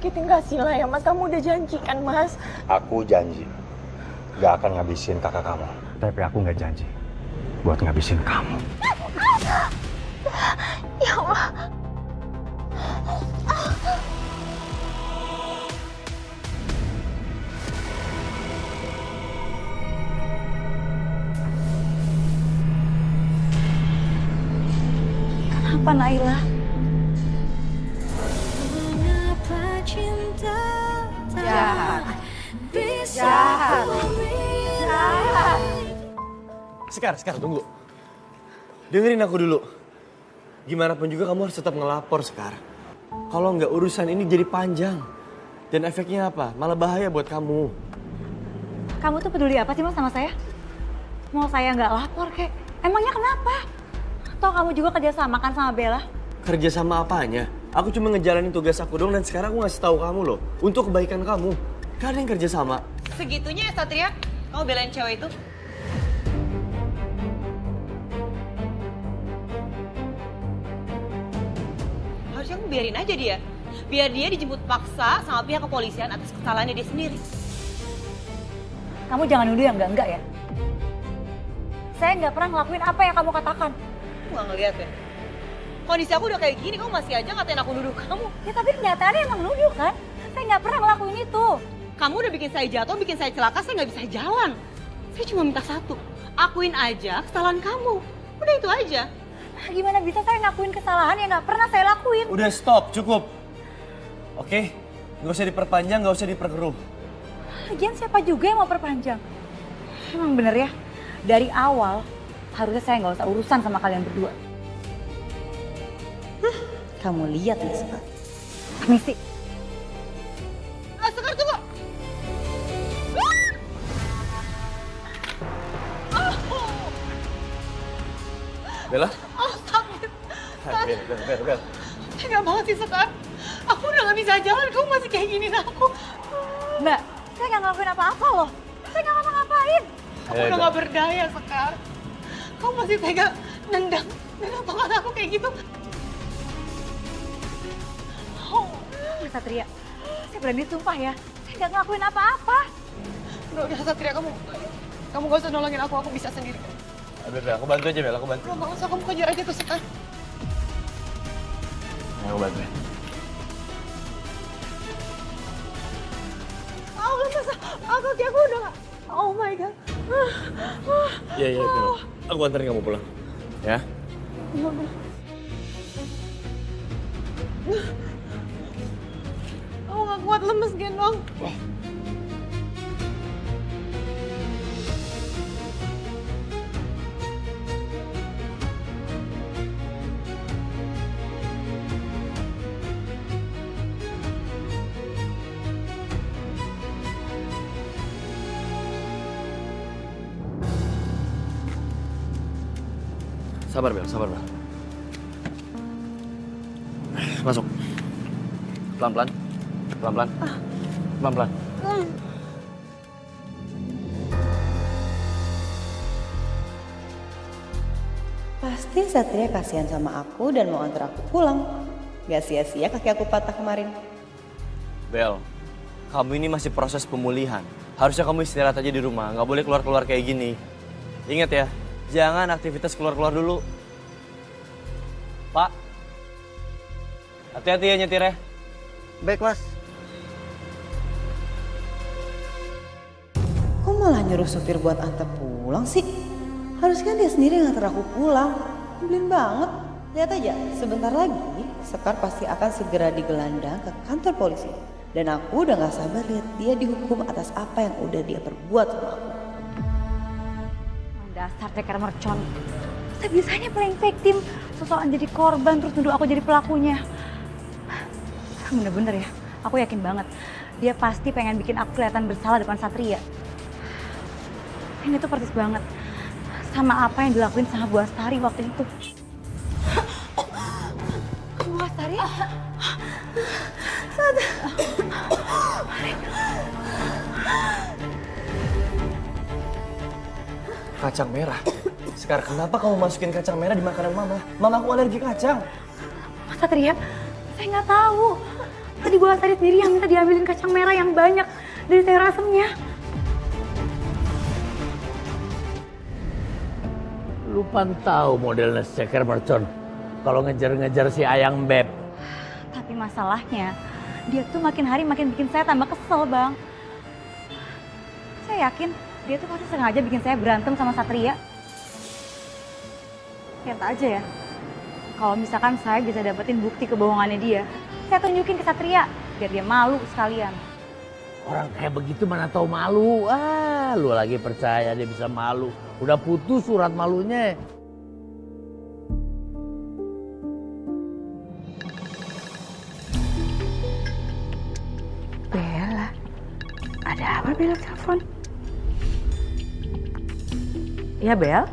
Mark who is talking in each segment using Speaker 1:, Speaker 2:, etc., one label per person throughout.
Speaker 1: nyakitin Kasila ya Mas? Kamu udah janji kan Mas?
Speaker 2: Aku janji gak akan ngabisin kakak kamu. Tapi aku gak janji buat ngabisin kamu.
Speaker 1: Ya Allah. Kenapa Naila?
Speaker 3: Jahat. Jahat. Jahat.
Speaker 4: Sekar, tunggu. Dengerin aku dulu. Gimana pun juga kamu harus tetap ngelapor, Sekar. Kalau nggak urusan ini jadi panjang. Dan efeknya apa? Malah bahaya buat kamu.
Speaker 3: Kamu tuh peduli apa sih Mas sama saya? Mau saya nggak lapor kek? Emangnya kenapa? Toh kamu juga kerjasama kan sama Bella?
Speaker 4: Kerja sama apanya? Aku cuma ngejalanin tugas aku dong dan sekarang aku ngasih tahu kamu loh. Untuk kebaikan kamu. Gak ada yang kerja sama.
Speaker 5: Segitunya ya Satria? Kamu belain cewek itu? Harusnya kamu biarin aja dia. Biar dia dijemput paksa sama pihak kepolisian atas kesalahannya dia sendiri.
Speaker 3: Kamu jangan nuduh yang enggak ya. Saya nggak pernah ngelakuin apa yang kamu katakan.
Speaker 5: Aku gak ngeliat ya. Kondisi aku udah kayak gini, kamu masih aja ngatain aku nuduh kamu.
Speaker 3: Ya tapi kenyataannya emang nuduh kan? Saya nggak pernah ngelakuin itu.
Speaker 5: Kamu udah bikin saya jatuh, bikin saya celaka, saya nggak bisa jalan. Saya cuma minta satu, akuin aja kesalahan kamu. Udah itu aja.
Speaker 3: Gimana bisa saya ngakuin kesalahan yang nggak pernah saya lakuin?
Speaker 4: Udah stop, cukup. Oke? Nggak usah diperpanjang, nggak usah diperkeruh.
Speaker 3: Lagian siapa juga yang mau perpanjang? Emang bener ya, dari awal harusnya saya nggak usah urusan sama kalian berdua. Kamu lihat ya Sekar. Permisi.
Speaker 5: Sekar tunggu.
Speaker 4: Bella?
Speaker 5: Oh sakit.
Speaker 4: Bel.
Speaker 5: Tega banget sih Sekar. Aku udah gak bisa jalan, kamu masih kayak gini aku.
Speaker 3: Mbak, saya nggak ngelakuin apa-apa loh. Saya nggak ngapa-ngapain.
Speaker 5: Aku udah gak berdaya Sekar. Kamu masih tega nendang tangan aku kayak gitu.
Speaker 3: Mas Satria, saya berani sumpah ya. Saya nggak ngelakuin apa-apa.
Speaker 5: Udah Satria, kamu gak usah nolongin aku bisa sendiri.
Speaker 4: Bel, aku bantu aja Bel, aku bantu.
Speaker 5: Gak usah, kamu kejar aja tuh Sekar.
Speaker 4: Aku bantu.
Speaker 5: Oh gak bisa, kaki aku udah gak. Oh my god.
Speaker 4: Iya, Bel. Aku antarin kamu pulang. Ya?
Speaker 5: Aku gak kuat, lemes gendong.
Speaker 4: Sabar Bel. Masuk. Pelan-pelan.
Speaker 6: Pasti Satria kasihan sama aku dan mau antar aku pulang. Gak sia-sia kaki aku patah kemarin.
Speaker 4: Bel, kamu ini masih proses pemulihan. Harusnya kamu istirahat aja di rumah, nggak boleh keluar-keluar kayak gini. Ingat ya, jangan aktivitas keluar-keluar dulu. Pak, hati-hati ya nyetirnya.
Speaker 7: Baik, Mas.
Speaker 6: Kok malah nyuruh supir buat antar pulang sih? Harusnya dia sendiri yang antar aku pulang. Nyebelin banget. Lihat aja, sebentar lagi Sekar pasti akan segera digelandang ke kantor polisi. Dan aku udah gak sabar lihat dia dihukum atas apa yang udah dia perbuat sama aku.
Speaker 3: Dasar ceker mercon. Bisa-bisanya playing victim. Sosokan jadi korban terus nuduh aku jadi pelakunya. Bener-bener ya, aku yakin banget. Dia pasti pengen bikin aku kelihatan bersalah depan Satria. Ini tuh persis banget sama apa yang dilakuin sama Bu Astari waktu itu. Bu Astari?
Speaker 4: Kacang merah? Sekarang kenapa kamu masukin kacang merah di makanan Mama? Mama aku alergi kacang.
Speaker 3: Mas Satria, saya nggak tahu. Tadi Bu Lastari sendiri yang minta diambilin kacang merah yang banyak dari sayur asemnya.
Speaker 7: Lu pantau modelnya ceker mercon kalau ngejar-ngejar si Ayang Beb.
Speaker 3: Tapi masalahnya, dia tuh makin hari makin bikin saya tambah kesel, Bang. Saya yakin dia tuh pasti sengaja bikin saya berantem sama Satria. Lihat aja ya, kalau misalkan saya bisa dapetin bukti kebohongannya dia, saya tunjukin ke Satria, biar dia malu sekalian.
Speaker 7: Orang kayak begitu mana tahu malu. Ah, lu lagi percaya dia bisa malu. Udah putus surat malunya.
Speaker 3: Bella, ada apa Bella telepon? Ya Bel,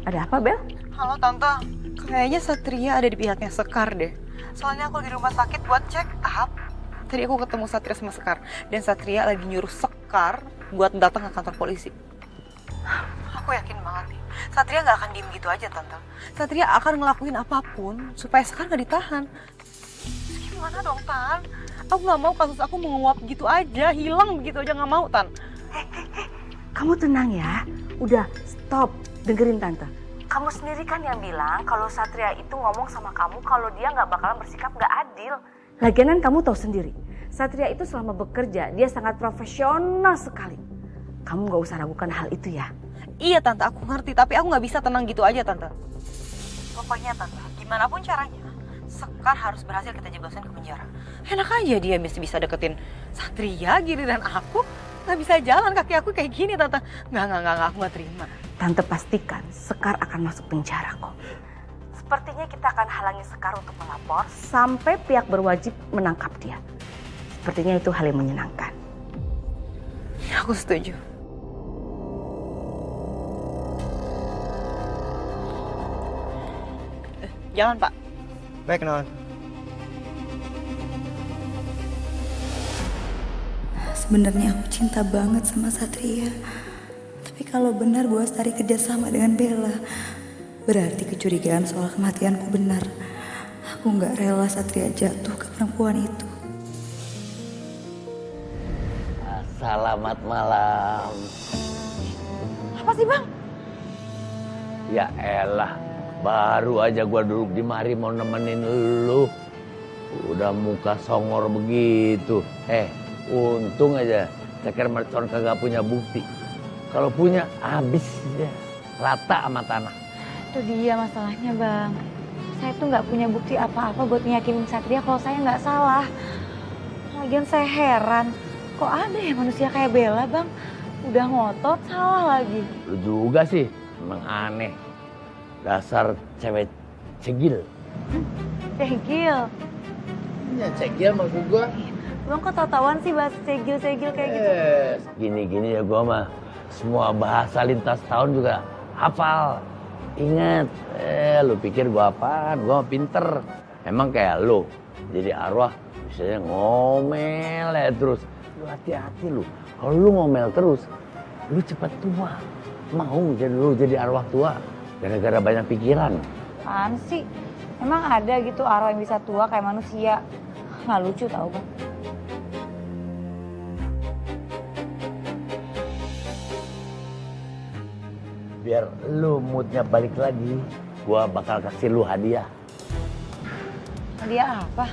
Speaker 3: ada apa Bel?
Speaker 6: Halo Tante, kayaknya Satria ada di pihaknya Sekar deh. Soalnya aku di rumah sakit buat check up. Tadi aku ketemu Satria sama Sekar. Dan Satria lagi nyuruh Sekar buat datang ke kantor polisi. Aku yakin banget nih, Satria gak akan diem gitu aja Tante. Satria akan ngelakuin apapun supaya Sekar gak ditahan. Terus gimana dong Tan? Aku gak mau kasus aku menguap gitu aja, hilang begitu aja gak mau Tan.
Speaker 8: Kamu tenang ya, udah stop, dengerin Tante. Kamu sendiri kan yang bilang kalau Satria itu ngomong sama kamu kalau dia nggak bakalan bersikap nggak adil. Lagian kamu tahu sendiri, Satria itu selama bekerja dia sangat profesional sekali. Kamu nggak usah ragukan hal itu ya.
Speaker 6: Iya Tante, aku ngerti, tapi aku gak bisa tenang gitu aja Tante. Pokoknya Tante, gimana pun caranya, Sekar harus berhasil kita jebasin ke penjara. Enak aja dia bisa deketin Satria, giliran aku gak bisa jalan, kaki aku kayak gini Tante. Nggak, aku gak terima.
Speaker 8: Tante pastikan Sekar akan masuk penjara kok. Sepertinya kita akan halangi Sekar untuk melapor sampai pihak berwajib menangkap dia. Sepertinya itu hal yang menyenangkan.
Speaker 6: Aku setuju. Jangan Pak.
Speaker 4: Baik, Non.
Speaker 9: Sebenarnya aku cinta banget sama Satria. Tapi kalau benar Bu Lastari kerjasama dengan Bella, berarti kecurigaan soal kematianku benar. Aku nggak rela Satria jatuh ke perempuan itu.
Speaker 7: Selamat malam.
Speaker 3: Apa sih Bang?
Speaker 7: Ya elah, baru aja gua duduk di mari mau nemenin lu. Udah muka songor begitu. Untung aja ceker mercon kagak punya bukti. Kalau punya, habis dia. Rata sama tanah.
Speaker 3: Itu dia masalahnya Bang. Saya tuh nggak punya bukti apa-apa buat nyakinin Satria kalau saya nggak salah. Lagian saya heran, kok ada ya manusia kayak Bella Bang? Udah ngotot, salah lagi.
Speaker 7: Lu juga sih, emang aneh. Dasar cewek cegil.
Speaker 3: Cegil.
Speaker 7: Ya cegil maksud gua.
Speaker 3: Bang kok tau-tauan sih bahas cegil-cegil kayak gitu?
Speaker 7: Gini-gini ya gua mah. Semua bahasa lintas tahun juga hafal. Ingat, lu pikir gua apaan? Gua pinter. Emang kayak lu, jadi arwah biasanya ngomel ya terus. Lu hati-hati lu. Kalau lu ngomel terus, lu cepat tua. Mau jadi arwah tua gara-gara banyak pikiran.
Speaker 3: Apaan sih? Emang ada gitu arwah yang bisa tua kayak manusia? Nggak lucu tau Bang.
Speaker 7: Biar lu moodnya balik lagi, gua bakal kasih lu hadiah.
Speaker 3: Hadiah apa?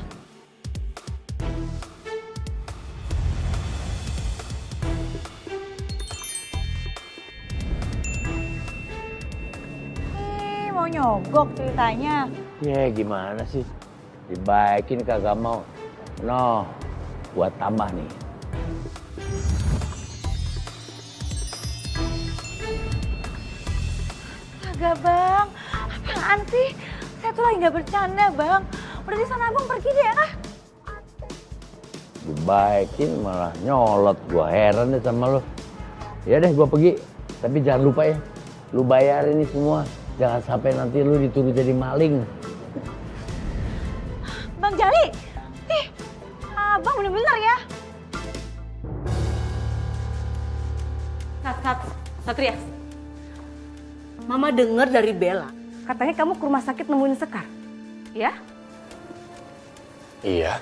Speaker 3: Mau nyogok ceritanya.
Speaker 7: Ya gimana sih? Dibaikin kagak mau. No, gua tambah nih.
Speaker 3: Agak Bang, apaan sih? Saya tuh lagi nggak bercanda Bang. Berarti sana Abang pergi deh ya?
Speaker 7: Dibaikin malah nyolot, gua heran deh sama lu. Ya deh gua pergi, tapi jangan lupa ya, lu bayar ini semua. Jangan sampai nanti lu dituduh jadi maling.
Speaker 3: Bang Jali, Abang bener-bener ya.
Speaker 8: Satria, Mama dengar dari Bella, katanya kamu ke rumah sakit nemuin Sekar, ya?
Speaker 2: Iya.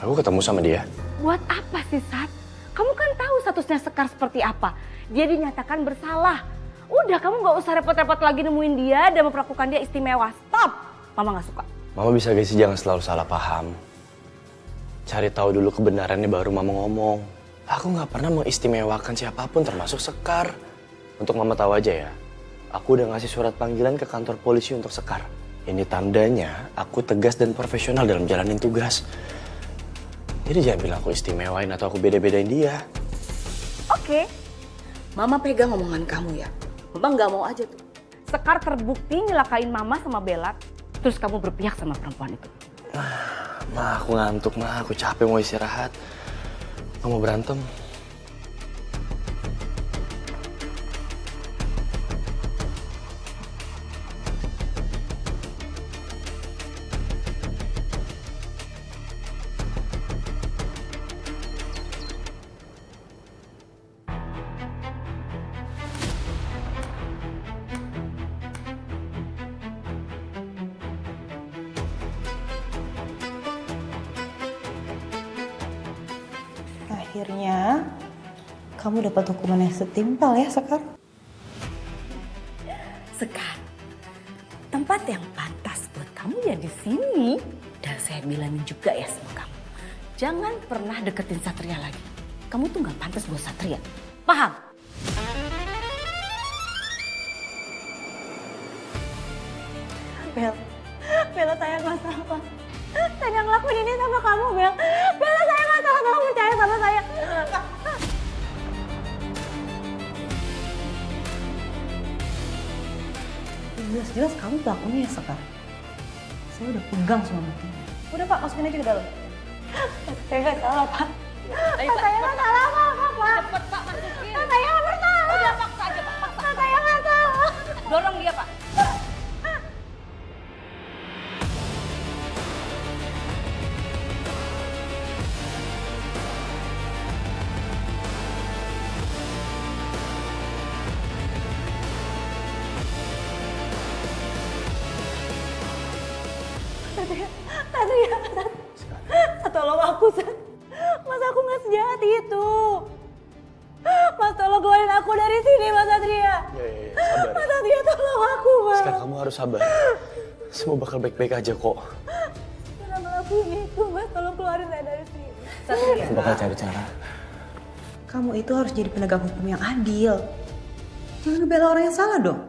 Speaker 4: Aku ketemu sama dia.
Speaker 8: Buat apa sih, Sat? Kamu kan tahu statusnya Sekar seperti apa. Dia dinyatakan bersalah. Udah, kamu gak usah repot-repot lagi nemuin dia dan memperlakukan dia istimewa. Stop! Mama gak suka.
Speaker 4: Mama bisa gak sih jangan selalu salah paham. Cari tahu dulu kebenarannya baru Mama ngomong. Aku gak pernah mengistimewakan siapapun termasuk Sekar. Untuk Mama tahu aja ya, aku udah ngasih surat panggilan ke kantor polisi untuk Sekar. Ini tandanya aku tegas dan profesional dalam jalanin tugas. Jadi jangan bilang aku istimewain atau aku beda-bedain dia.
Speaker 8: Oke. Mama pegang omongan kamu ya. Mama gak mau aja tuh. Sekar terbukti nyelakain Mama sama Bella. Terus kamu berpihak sama perempuan itu.
Speaker 4: Ma, aku ngantuk, Ma. Aku capek mau istirahat. Nggak mau berantem.
Speaker 6: Akhirnya kamu dapat hukuman yang setimpal ya, Sekar.
Speaker 8: Sekar, tempat yang pantas buat kamu ya di sini. Dan saya bilangin juga ya sama kamu, jangan pernah deketin Satria lagi. Kamu tuh nggak pantas buat Satria, paham?
Speaker 1: Bella saya nggak salah. Saya nggak ngelakuin ini sama kamu, Bel. Bella saya nggak salah, tolong percaya sama saya.
Speaker 6: Jelas-jelas kamu pelakunya ya, Sekar. Saya udah pegang semua buktinya. Udah Pak, masukin aja ke dalam.
Speaker 1: Saya nggak salah, Pak.
Speaker 8: Ayo,
Speaker 1: Saya nggak salah, Pak.
Speaker 8: Cepet Pak, masukin.
Speaker 1: Saya nggak bersalah.
Speaker 8: Udah paksa aja Pak, paksa.
Speaker 1: Saya nggak salah.
Speaker 8: Dorong dia Pak.
Speaker 1: Satria, tolong aku, Sat. Mas, aku nggak sejahat itu. Mas, tolong keluarin aku dari sini, Mas Satria.
Speaker 4: Sabar.
Speaker 1: Mas Satria, tolong aku, Mas.
Speaker 4: Sekarang kamu harus sabar. Semua bakal baik-baik aja kok.
Speaker 1: Jangan ngelakuin itu, Mas. Tolong keluarin saya dari sini.
Speaker 8: Satria.
Speaker 4: Aku bakal cari cara.
Speaker 6: Kamu itu harus jadi penegak hukum yang adil. Jangan ngebela orang yang salah dong.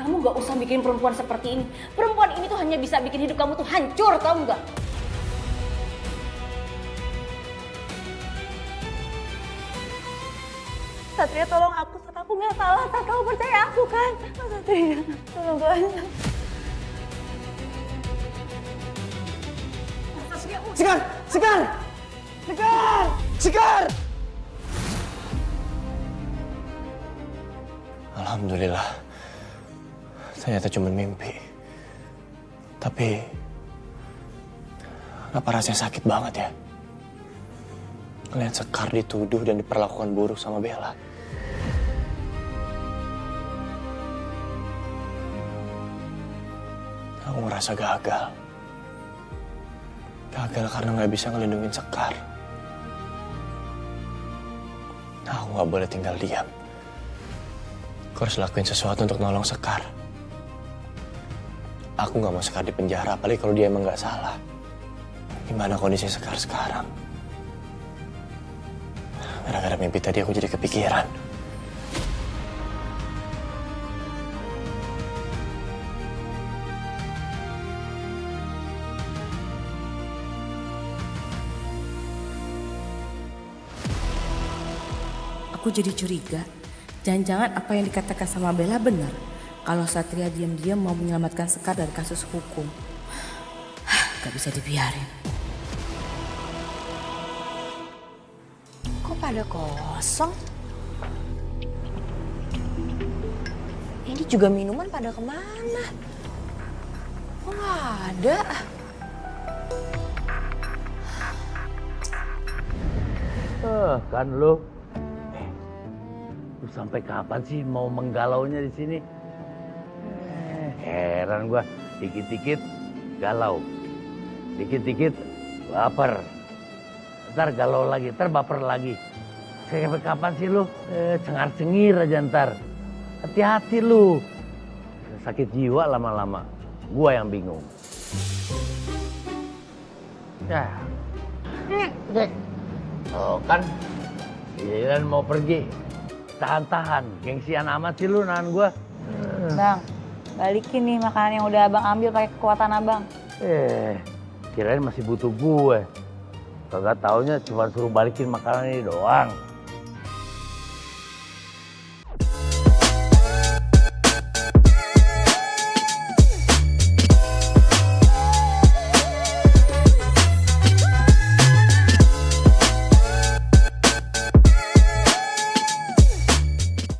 Speaker 8: Kamu gak usah bikin perempuan seperti ini. Perempuan ini tuh hanya bisa bikin hidup kamu tuh hancur, tahu nggak?
Speaker 1: Satria, tolong aku, Sat. Aku nggak salah, Sat. Kamu percaya aku kan? Mas Satria, tolong keluarin.
Speaker 4: Sekar! Sekar! Sekar! Sekar! Alhamdulillah. Ternyata cuma mimpi. Tapi kenapa rasanya sakit banget ya? Ngeliat Sekar dituduh dan diperlakukan buruk sama Bella. Aku ngerasa gagal. Gagal karena nggak bisa ngelindungin Sekar. Aku nggak boleh tinggal diam. Aku harus lakuin sesuatu untuk nolong Sekar. Aku nggak mau Sekar di penjara, apalagi kalau dia emang nggak salah. Gimana kondisi Sekar sekarang? Gara-gara mimpi tadi aku jadi kepikiran.
Speaker 8: Aku jadi curiga. Jangan-jangan apa yang dikatakan sama Bella benar. Kalau Satria diam-diam mau menyelamatkan Sekar dari kasus hukum. Gak bisa dibiarin.
Speaker 1: Kok pada kosong? Ini juga minuman pada kemana? Kok nggak ada?
Speaker 7: Kan lu sampai kapan sih mau menggalaunya di sini? Heran gua, dikit-dikit galau. Dikit-dikit baper. Ntar galau lagi, ntar baper lagi. Sampai kapan sih lu? Cengar-cengir aja ntar. Hati-hati lu. Sakit jiwa lama-lama. Gua yang bingung. Ya. Oh kan. Giliran mau pergi. Tahan-tahan. Gengsian amat sih lu nahan gua.
Speaker 3: Bang, balikin nih makanan yang udah abang ambil pakai kekuatan abang.
Speaker 7: Kirain masih butuh gue. Kagak taunya cuma suruh balikin makanan ini doang.